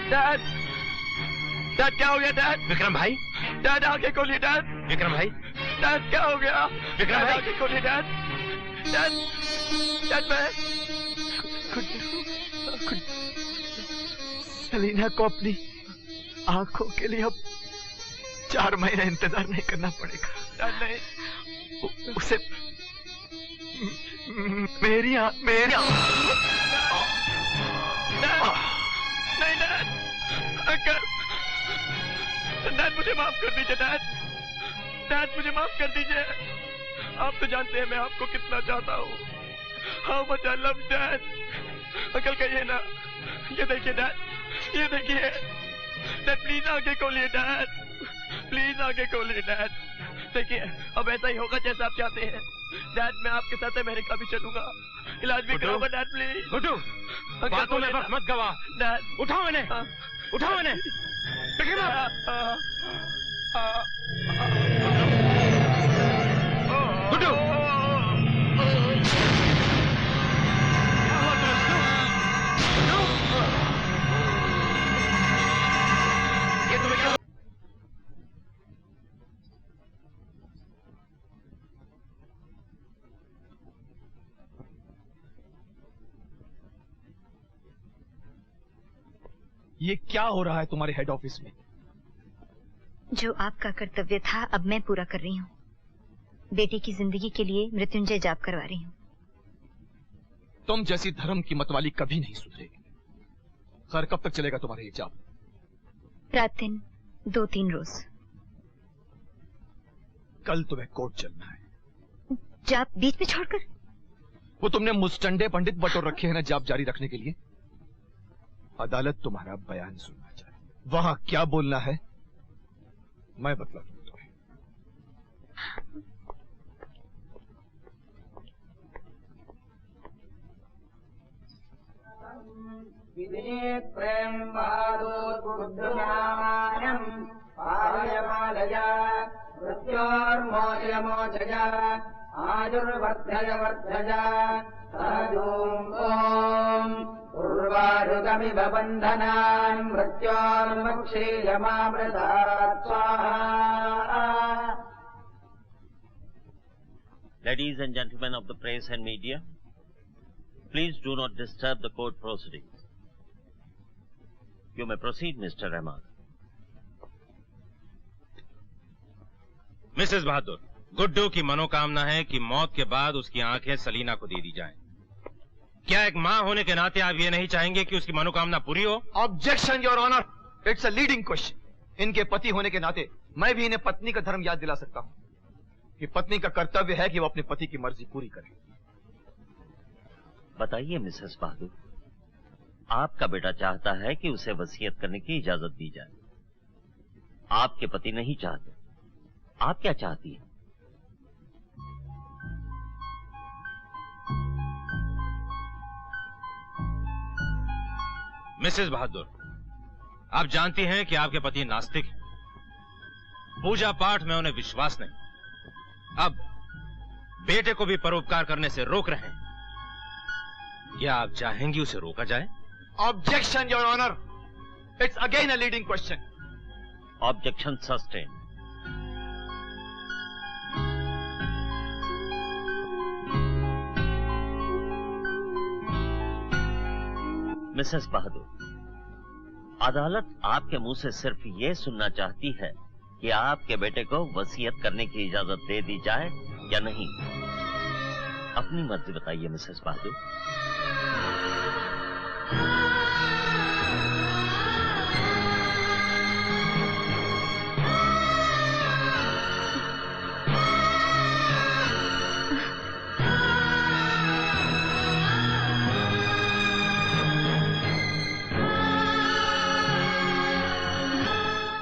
Dad, dad क्या हो गया डैड? विक्रम भाई, डैड आंखें खोलिए डैड। विक्रम भाई, डैड क्या हो गया? विक्रम भाई, आंखें खोलिए डैड। डैड, डैड मैं सलीना को अपनी आंखों के लिए अब 4 महीने इंतजार नहीं करना पड़ेगा। डैड नहीं, उसे मेरी डैड नहीं डैड, अंकल, डैड मुझे माफ कर दीजिए डैड, डैड मुझे माफ कर दीजिए। आप तो जानते हैं मैं आपको कितना चाहता हूँ। How much I love dad. Uncle कहिए ना, ये देखिए डैड, ये देखिए डैड, प्लीज आगे खोलिए डैड, प्लीज आगे खोलिए डैड। देखिए अब ऐसा ही होगा जैसा आप चाहते हैं डैड। मैं आपके साथ अमेरिका भी चलूंगा, इलाज भी कराऊंगा डैड प्लीज। गुड्डू, बातों में वक्त मत गवा डैड। उठाओ इन्हें, उठाओ इन्हें। गुड्डू, ये तुम्हें क्या? ये क्या हो रहा है तुम्हारे हेड ऑफिस में? जो आपका कर्तव्य था अब मैं पूरा कर रही हूँ। बेटे की जिंदगी के लिए मृत्युंजय जाप करवा रही हूँ। तुम जैसी धर्म की मतवाली कभी नहीं सुधरेगी। खैर कब तक चलेगा तुम्हारा ये जाप? रात दिन 2-3 रोज। कल तुम्हें कोर्ट चलना है। जाप बीच में छोड़कर? वो तुमने मुस्टंडे पंडित बटोर रखे हैं ना जाप जारी रखने के लिए। अदालत तुम्हारा बयान सुनना चाहे, वहां क्या बोलना है मैं बतला दूं तुम्हें। प्रेम मृत्योर्मोचय आयुर्वर्धय वर्धय उर्वारुकमिव बन्धनान् मृत्योर्मुक्षीयमामृतात् स्वाहा। Ladies and gentlemen of the press and media, please do not disturb the court proceedings. You may proceed, Mr. Rahman. Mrs Bahadur, Guddu की मनोकामना है कि मौत के बाद उसकी आंखें सलीना को दे दी जाएं। क्या एक मां होने के नाते आप ये नहीं चाहेंगे कि उसकी मनोकामना पूरी हो? Objection your honour, it's a leading question. इनके पति होने के नाते मैं भी इन्हें पत्नी का धर्म याद दिला सकता हूं कि पत्नी का कर्तव्य है कि वो अपने पति की मर्जी पूरी करे। बताइए मिसेस बहादुर, आपका बेटा चाहता है कि उसे वसीयत करने की इजाजत दी जाए। आपके पति नहीं चाहते, आप क्या चाहती हैं? मिसेस बहादुर, आप जानती हैं कि आपके पति नास्तिक हैं। पूजा पाठ में उन्हें विश्वास नहीं। अब बेटे को भी परोपकार करने से रोक रहे हैं। क्या आप चाहेंगी उसे रोका जाए? Objection your honour, it's again a leading question. Objection sustain. Mrs Bahadur, अदालत आपके मुंह से सिर्फ ये सुनना चाहती है कि आपके बेटे को वसीयत करने की इजाजत दे दी जाए या नहीं। अपनी मर्जी बताइए मिसेस बहादुर।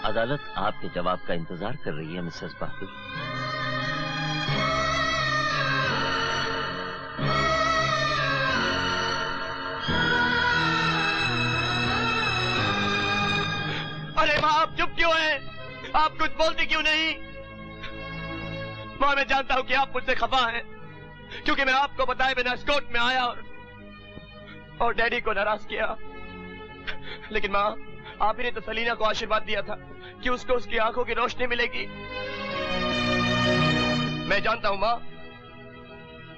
अदालत आपके जवाब का इंतजार कर रही है मिसेस बहादुर। अरे माँ, आप चुप क्यों हैं? आप कुछ बोलती क्यों नहीं? माँ, मैं जानता हूं कि आप मुझसे खफा हैं क्योंकि मैं आपको बताए बिना एस्कॉर्ट में आया और डैडी को नाराज किया। लेकिन माँ, आप ही ने तो सलीना को आशीर्वाद दिया था कि उसको उसकी आंखों की रोशनी मिलेगी। मैं जानता हूं माँ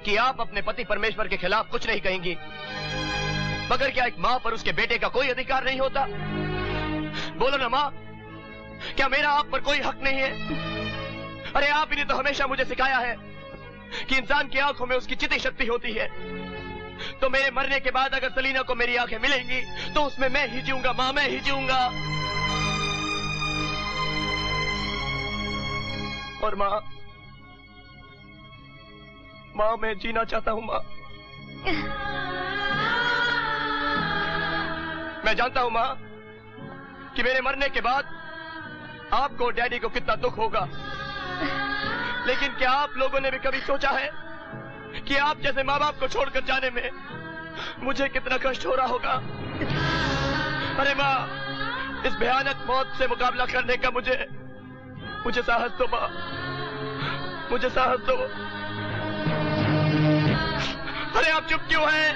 कि आप अपने पति परमेश्वर के खिलाफ कुछ नहीं कहेंगी, मगर क्या एक माँ पर उसके बेटे का कोई अधिकार नहीं होता? बोलो ना माँ, क्या मेरा आप पर कोई हक नहीं है? अरे आप ही ने तो हमेशा मुझे सिखाया है कि इंसान की आंखों में उसकी चिति शक्ति होती है। तो मेरे मरने के बाद अगर सलीना को मेरी आंखें मिलेंगी तो उसमें मैं ही जीऊंगा माँ, मैं ही जीऊंगा। और माँ, मैं जीना चाहता हूँ माँ। मैं जानता हूँ माँ कि मेरे मरने के बाद आपको, डैडी को कितना दुख होगा, लेकिन क्या आप लोगों ने भी कभी सोचा है कि आप जैसे माँ बाप को छोड़कर जाने में मुझे कितना कष्ट हो रहा होगा? अरे माँ, इस भयानक मौत से मुकाबला करने का मुझे साहस दो माँ, मुझे साहस दो। अरे आप चुप क्यों हैं?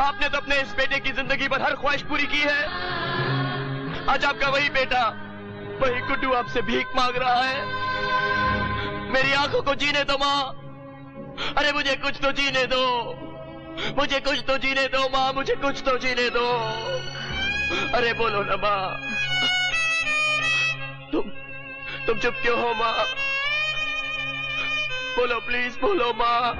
आपने तो अपने इस बेटे की जिंदगी भर हर ख्वाहिश पूरी की है। आज आपका वही बेटा, वही गुड्डू आपसे भीख मांग रहा है। मेरी आंखों को जीने दो माँ। अरे मुझे कुछ तो जीने दो, मुझे कुछ तो जीने दो माँ, मुझे कुछ तो जीने दो। अरे बोलो ना माँ, तुम चुप क्यों हो माँ? बोलो प्लीज, बोलो माँ।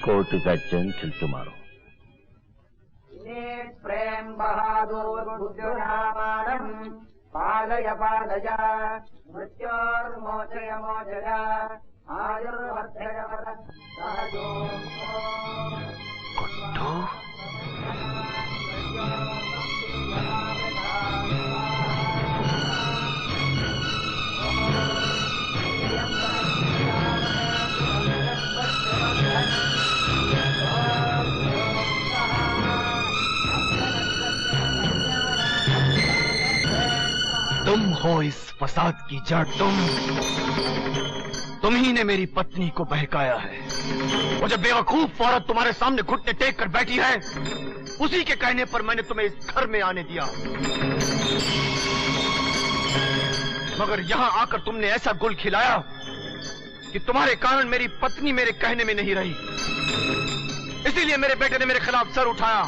कोर्ट का जंचल टुमारो। प्रेम बहादुर बुद्धिरामानम पालय पालय मृत्योर्मोचय मोचय आयुर्वर्धय सहजो। तुम हो इस फसाद की जड़, तुम ही ने मेरी पत्नी को बहकाया है। वो जब बेवकूफ औरत तुम्हारे सामने घुटने टेक कर बैठी है, उसी के कहने पर मैंने तुम्हें इस घर में आने दिया। मगर यहां आकर तुमने ऐसा गुल खिलाया कि तुम्हारे कारण मेरी पत्नी मेरे कहने में नहीं रही। इसीलिए मेरे बेटे ने मेरे खिलाफ सर उठाया।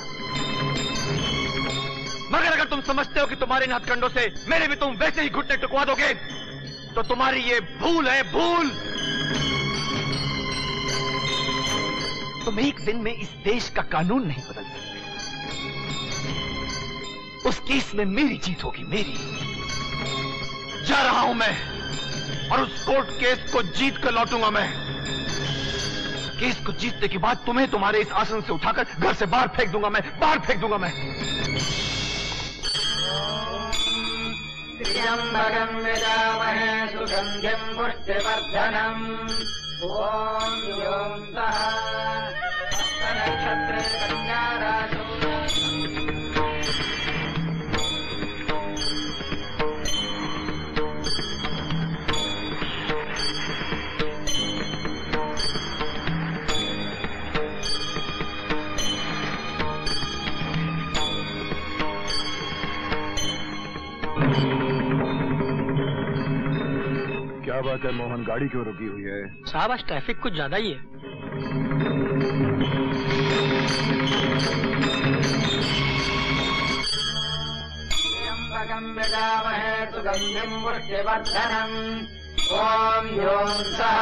मगर अगर तुम समझते हो कि तुम्हारे इन हथकंडों से मेरे भी तुम वैसे ही घुटने टुकवा दोगे, तो तुम्हारी ये भूल है, भूल। तुम एक दिन में इस देश का कानून नहीं बदल सकते। उस केस में मेरी जीत होगी, मेरी। जा रहा हूं मैं और उस कोर्ट केस को जीत कर लौटूंगा मैं। केस को जीतने के बाद तुम्हें तुम्हारे इस आसन से उठाकर घर से बाहर फेंक दूंगा मैं, बाहर फेंक दूंगा मैं। त्र्यंबकं यजामहे सुगंधिं पुष्टिवर्धनम्। ओम ह्रीं सः हस्तनक्षत्रे कन्या राशौ। क्या बात है मोहन, गाड़ी क्यों रुकी हुई है? साहब आज ट्रैफिक कुछ ज्यादा ही है। त्र्यंबकं यजामहे सुगंधिं पुष्टिवर्धनम्। ओम ह्रीं सः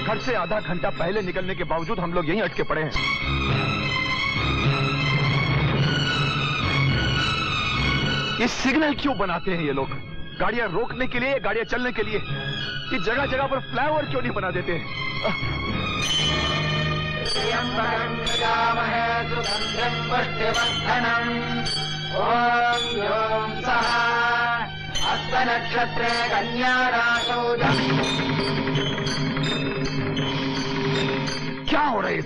घर से आधा घंटा पहले निकलने के बावजूद हम लोग यहीं अटके पड़े हैं। ये सिग्नल क्यों बनाते हैं ये लोग? गाड़ियां रोकने के लिए, गाड़ियां चलने के लिए? ये जगह जगह पर फ्लाईओवर क्यों नहीं बना देते? त्र्यम्बकं यजामहे सुगन्धिं पुष्टिवर्धनम् ॐ ह्यों सः हस्तनक्षत्रे कन्याराशौ क्या हो रहा है?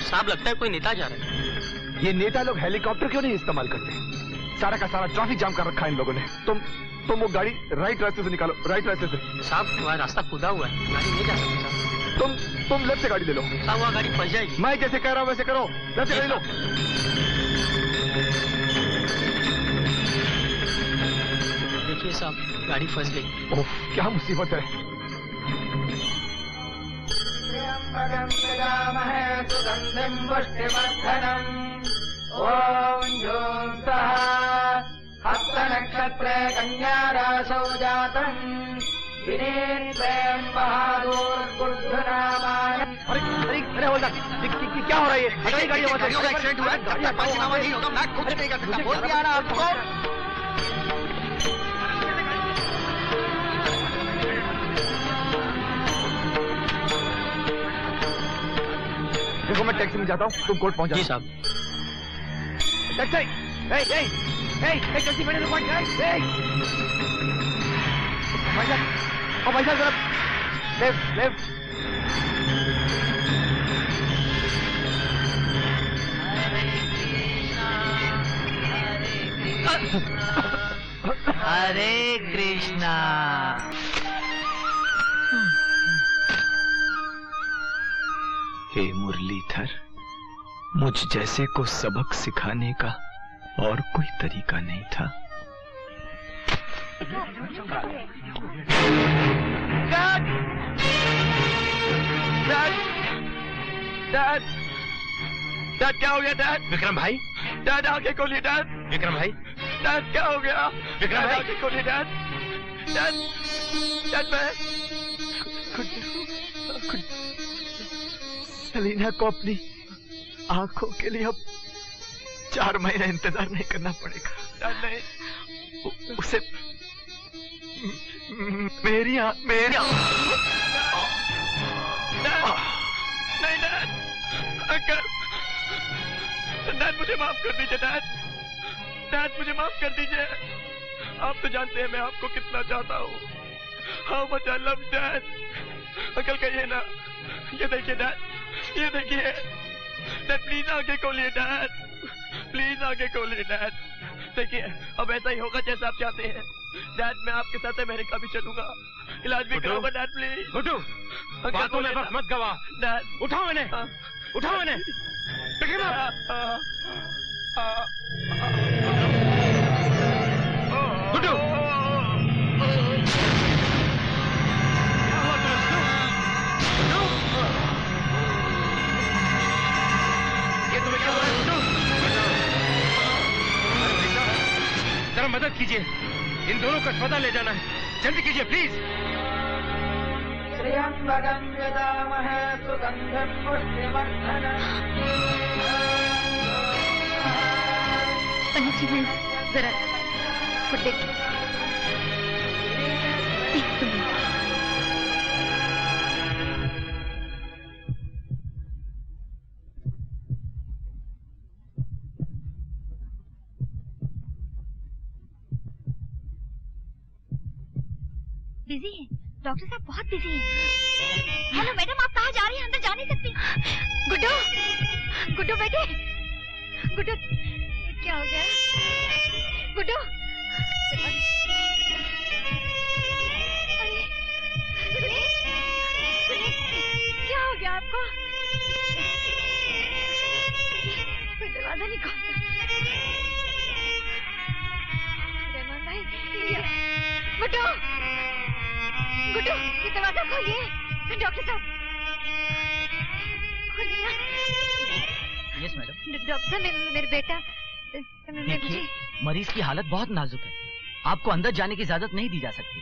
साहब लगता है कोई नेता जा रहा है। ये नेता लोग हेलीकॉप्टर क्यों नहीं इस्तेमाल करते? सारा का सारा ट्रैफिक जाम कर रखा है इन लोगों ने। तुम वो गाड़ी राइट रास्ते से निकालो, राइट रास्ते से। साहब वहाँ रास्ता खुदा हुआ है, गाड़ी नहीं जा सकती साहब। तुम लेफ्ट से गाड़ी ले लो। साहब वहाँ गाड़ी फंस जाएगी। मैं जैसे कह रहा हूँ वैसे करो, लेफ्ट से गाड़ी लो। देखिए साहब गाड़ी फंस गई। ओह क्या मुसीबत है। त्र्यम्बकं यजामहे सुगन्धिं पुष्टिवर्धनम् ॐ ह्यों सः हस्तनक्षत्रे कन्याराशौ जातम् विनेत्रें बहादुर्गुर्धनामाय। अरे होल्डर, क्या हो रहा है? ये गाड़ी एक्सीडेंट हुआ है, पंचनामा नहीं होगा, मैं कुछ नहीं कर सकता। बोल दिया ना आपको। देखो मैं टैक्सी में जाता हूँ, तुम कोर्ट पहुंच जाओ। जी साहब। टैक्सी, टैक्सी मैंने रुकवा दिया। भाई साहब जरा लेफ्ट। हरे कृष्णा। हे मुरलीधर, मुझ जैसे को सबक सिखाने का और कोई तरीका नहीं था। डैड क्या हो गया डैड? विक्रम भाई, डैड आगे खोलिए डैड। विक्रम भाई, डैड क्या हो गया? विक्रम भाई आगे खोलिए डैड। डैड मैं सेलिना को अपनी आंखों के लिए अब 4 महीने इंतजार नहीं करना पड़ेगा। डैड नहीं, उसे मेरी नहीं डैड, अंकल डैड मुझे माफ कर दीजिए डैड मुझे माफ कर दीजिए। आप तो जानते हैं मैं आपको कितना चाहता हूँ। How much I love dad. Uncle कहिए ना, ये देखिए डैड, ये देखिए डैड, प्लीज आगे खोलिए डैड, प्लीज आगे खोलिए डैड। देखिए अब ऐसा ही होगा जैसा आप चाहते हैं डैड। मैं आपके साथ अमेरिका भी चलूंगा, इलाज भी कराऊंगा डैड प्लीज। गुड्डू, बातों में वक्त मत गवा डैड। उठाओ इन्हें, उठाओ इन्हें। गुड्डू, ये तुम्हें क्या हो रहा है गुड्डू? जरा मदद कीजिए, इन दोनों को अस्पताल ले जाना है, जल्दी कीजिए प्लीज। त्र्यम्बकं यजामहे सुगन्धिं पुष्टिवर्धनम्। पंडित जी जरा फुट देखिए। एक तो बिजी है डॉक्टर साहब, बहुत बिजी हैं। हेलो मैडम, आप कहाँ जा रही हैं? अंदर जा नहीं सकती। गुड्डू बेटे, गुड्डू क्या हो गया? गुड्डू, अरे क्या हो गया आपको? कोई दरवाजा नहीं खोलता। रहमान भाई, गुड्डू, गुड्डू ये दरवाजा खोलिए। डॉक्टर साहब खोलिए ना। Yes madam. डॉक्टर साहब मेरे बेटा। देखिए मरीज की हालत बहुत नाजुक है, आपको अंदर जाने की इजाजत नहीं दी जा सकती।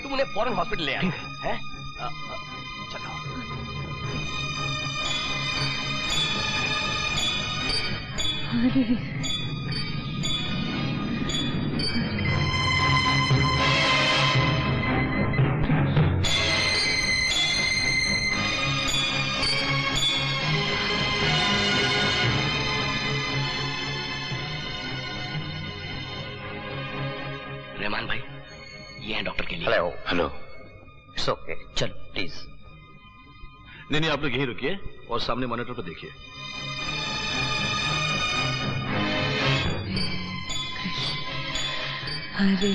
तुम उन्हें फौरन हॉस्पिटल ले आए हैं? चलो। रहमान भाई, ये है डॉक्टर के लिए। हेलो। हेलो। इट्स ओके, चल प्लीज। नहीं, आप लोग यहीं रुकिए और सामने मॉनिटर पर देखिए। हरे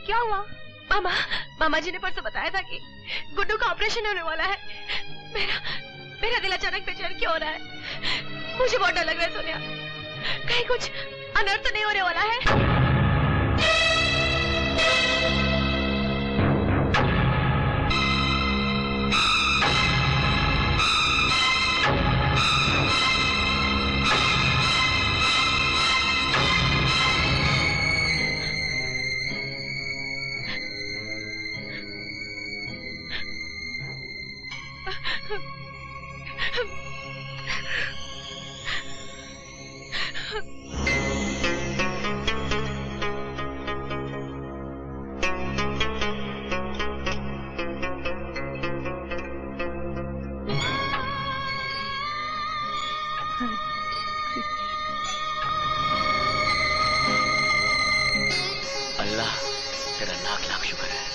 क्या हुआ? मामा जी ने परसों बताया था कि गुड्डू का ऑपरेशन होने वाला है। मेरा दिल अचानक बेचैन क्यों हो रहा है? मुझे बहुत डर लग रहा है सोनिया, कहीं कुछ अनर्थ तो नहीं होने वाला है? अल्लाह तेरा लाख लाख शुक्र है।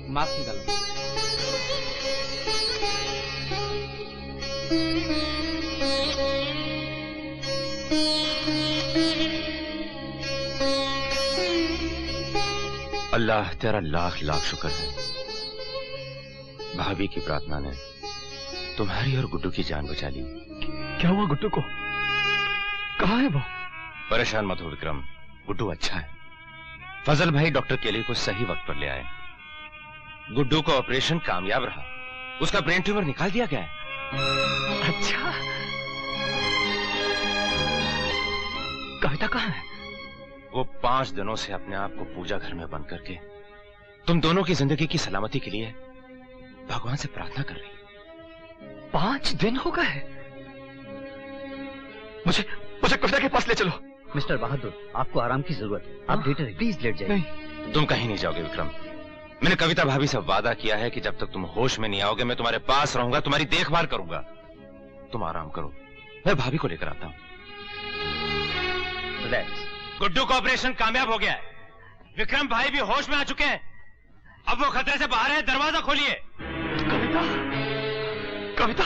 मास्क निकालो। अल्लाह तेरा लाख लाख शुक्र है, भाभी की प्रार्थना ने तुम्हारी और गुड्डू की जान बचा ली। क्या हुआ गुड्डू को? कहाँ है वो? परेशान मत हो विक्रम, गुड्डू अच्छा है। फजल भाई डॉक्टर केली को सही वक्त पर ले आए। गुड्डू का ऑपरेशन कामयाब रहा, उसका ब्रेन ट्यूमर निकाल दिया गया है। अच्छा, कविता कहाँ है? वो 5 दिनों से अपने आप को पूजा घर में बंद करके तुम दोनों की जिंदगी की सलामती के लिए भगवान से प्रार्थना कर रही। 5 दिन हो गए? मुझे कविता के पास ले चलो। मिस्टर बहादुर, आपको आराम की जरूरत है, आप लेटे रहिए, प्लीज लेट जाइए। तुम कहीं नहीं जाओगे विक्रम। मैंने कविता भाभी से वादा किया है कि जब तक तुम होश में नहीं आओगे मैं तुम्हारे पास रहूंगा, तुम्हारी देखभाल करूंगा। तुम आराम करो, मैं भाभी को लेकर आता हूं। गुड्डू का ऑपरेशन कामयाब हो गया है, विक्रम भाई भी होश में आ चुके हैं, अब वो खतरे से बाहर है। दरवाजा खोलिए। कविता, कविता,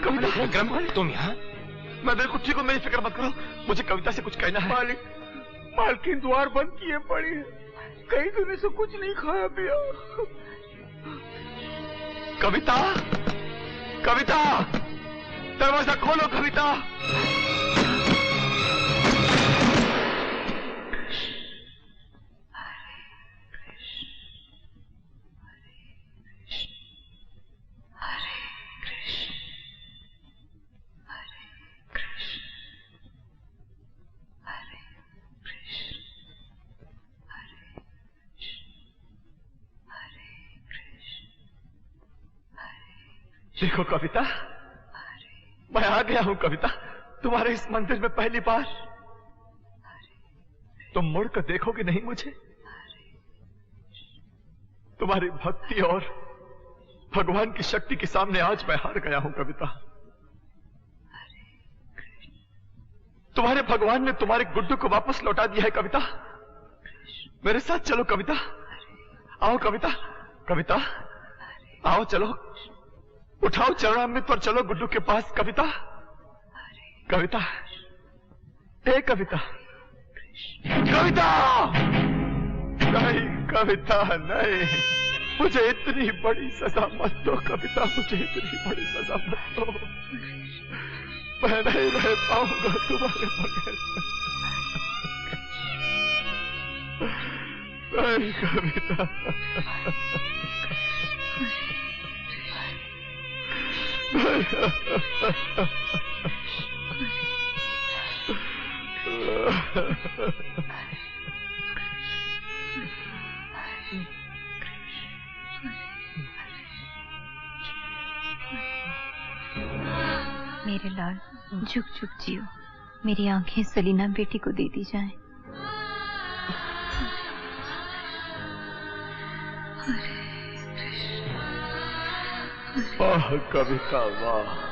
कविता। विक्रम तुम यहाँ? मैं बिल्कुल ठीक हूँ, मेरी फिक्र मत करो। मुझे कविता से कुछ कहना है। मालकिन द्वार बंद किए पड़ी है, कई दिनों से कुछ नहीं खाया पिया। कविता, कविता, दरवाजा खोलो कविता। देखो कविता, मैं आ गया हूं कविता, तुम्हारे इस मंदिर में पहली बार। तुम मुड़ कर देखोगे नहीं मुझे? तुम्हारी भक्ति और भगवान की शक्ति के सामने आज मैं हार गया हूं कविता। तुम्हारे भगवान ने तुम्हारे गुड्डू को वापस लौटा दिया है कविता। मेरे साथ चलो कविता। आओ कविता, कविता आओ, चलो उठाओ चरणामृत और चलो गुड्डू के पास कविता। कविता, ए कविता, कविता नहीं, कविता नहीं, मुझे इतनी बड़ी सजा मत दो कविता, मुझे इतनी बड़ी सजा मत दो। मैं नहीं रह पाऊंगा तुम्हारे बगैर। नहीं कविता, मेरे लाल, झुक झुक जियो। मेरी आंखें सलीना बेटी को दे दी जाएं। वाह कविता वाह।